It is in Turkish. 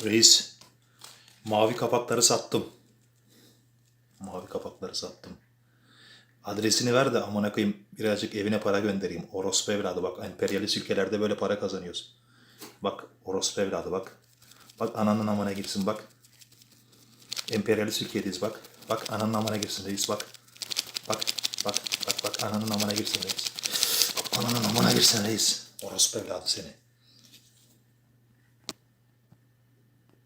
Reis, mavi kapakları sattım. Mavi kapakları sattım. Adresini ver de amına koyayım birazcık evine para göndereyim. Orospu evladı bak, emperyalist ülkelerde böyle para kazanıyoruz. Bak orospu evladı bak. Bak ananın amına girsin bak. Emperyalist ülkedeyiz bak. Bak ananın amına girsin reis bak. Bak bak bak bak ananın amına girsin reis. Bak ananın amına girsin reis. Orospu evladı seni.